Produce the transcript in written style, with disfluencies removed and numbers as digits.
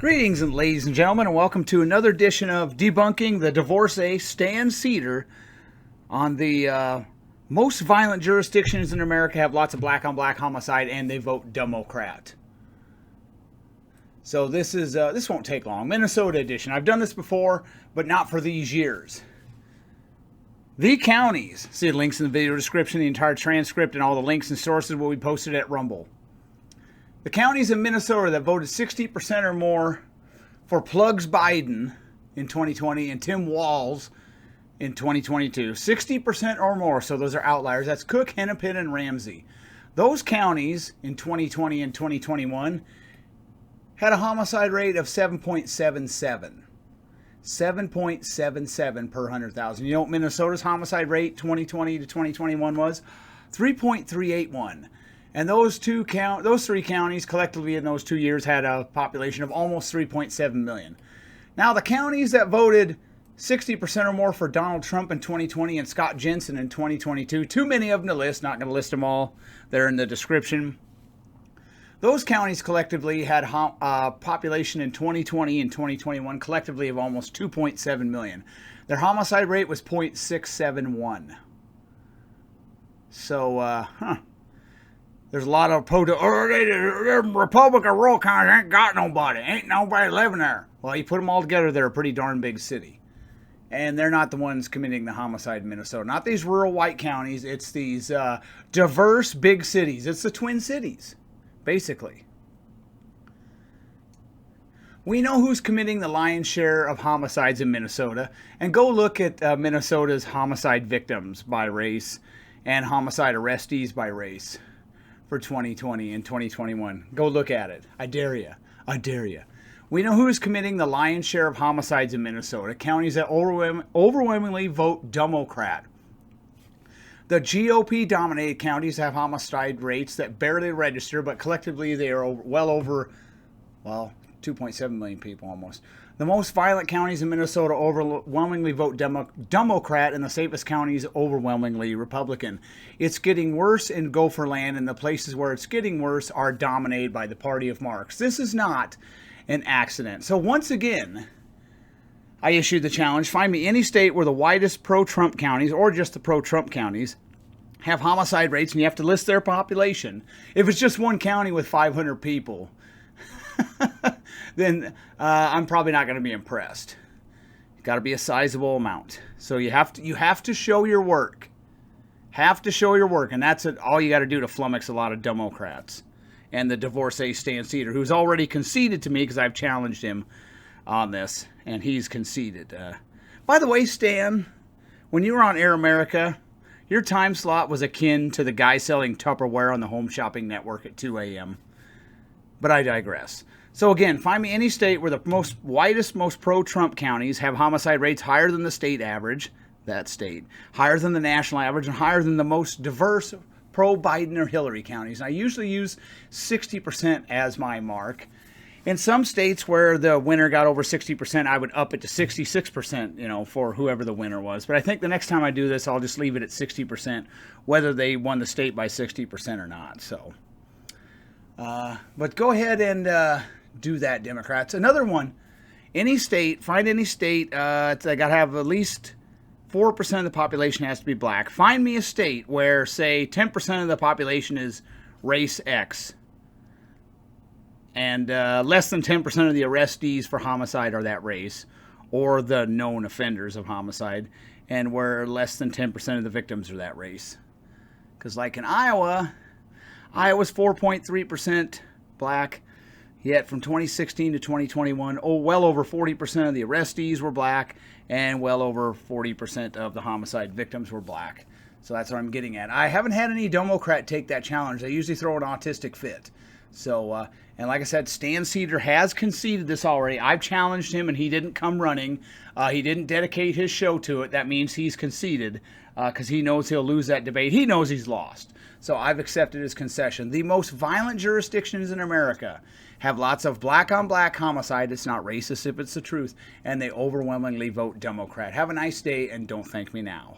Greetings, and ladies and gentlemen, and welcome to another edition of Debunking the Divorcee Sam Seder. On the most violent jurisdictions in America have lots of black-on-black homicide, and they vote Democrat. So this won't take long. Minnesota edition. I've done this before, but not for these years. The counties. See the links in the video description. The entire transcript and all the links and sources will be posted at Rumble. The counties in Minnesota that voted 60% or more for Plugs Biden in 2020 and Tim Walz in 2022. 60% or more, so those are outliers. That's Cook, Hennepin, and Ramsey. Those counties in 2020 and 2021 had a homicide rate of 7.77. 7.77 per 100,000. You know what Minnesota's homicide rate 2020 to 2021 was? 3.381. And those three counties collectively in those 2 years had a population of almost 3.7 million. Now the counties that voted 60% or more for Donald Trump in 2020 and Scott Jensen in 2022, too many of them to list, not going to list them all. They're in the description. Those counties collectively had a population in 2020 and 2021 collectively of almost 2.7 million. Their homicide rate was 0.671. So, there's a lot of Republican rural counties ain't got nobody. Ain't nobody living there. Well, you put them all together, they're a pretty darn big city. And they're not the ones committing the homicide in Minnesota. Not these rural white counties. It's these diverse big cities. It's the Twin Cities, basically. We know who's committing the lion's share of homicides in Minnesota. And go look at Minnesota's homicide victims by race and homicide arrestees by race for 2020 and 2021. Go look at it. I dare you. I dare you. We know who is committing the lion's share of homicides in Minnesota. Counties that overwhelmingly vote Democrat. The GOP-dominated counties have homicide rates that barely register, but collectively they are well over 2.7 million people almost. The most violent counties in Minnesota overwhelmingly vote Democrat, and the safest counties overwhelmingly Republican. It's getting worse in Gopher Land, and the places where it's getting worse are dominated by the party of Marx. This is not an accident. So once again, I issued the challenge. Find me any state where the widest pro-Trump counties, or just the pro-Trump counties, have homicide rates, and you have to list their population. If it's just one county with 500 people, then I'm probably not going to be impressed. It's got to be a sizable amount. So you have to show your work. Have to show your work, and that's all you got to do to flummox a lot of Democrats. And the divorcee Sam Seder, who's already conceded to me because I've challenged him on this, and he's conceded. By the way, Stan, when you were on Air America, your time slot was akin to the guy selling Tupperware on the Home Shopping Network at 2 a.m. But I digress. So again, find me any state where the widest, most pro-Trump counties have homicide rates higher than the state average, that state, higher than the national average, and higher than the most diverse pro-Biden or Hillary counties. And I usually use 60% as my mark. In some states where the winner got over 60%, I would up it to 66%, for whoever the winner was. But I think the next time I do this, I'll just leave it at 60%, whether they won the state by 60% or not. So, but go ahead and do that, Democrats. Another one, any state, find any state that got to have at least 4% of the population has to be black. Find me a state where, say, 10% of the population is race X, and less than 10% of the arrestees for homicide are that race, or the known offenders of homicide, and where less than 10% of the victims are that race. Because like in Iowa's 4.3% black, yet from 2016 to 2021, well over 40% of the arrestees were black, and well over 40% of the homicide victims were black. So that's what I'm getting at. I haven't had any Democrat take that challenge. They usually throw an autistic fit. So, and like I said, Sam Seder has conceded this already. I've challenged him, and he didn't come running. He didn't dedicate his show to it. That means he's conceded because he knows he'll lose that debate. He knows he's lost. So I've accepted his concession. The most violent jurisdictions in America have lots of black-on-black homicide. It's not racist if it's the truth. And they overwhelmingly vote Democrat. Have a nice day, and don't thank me now.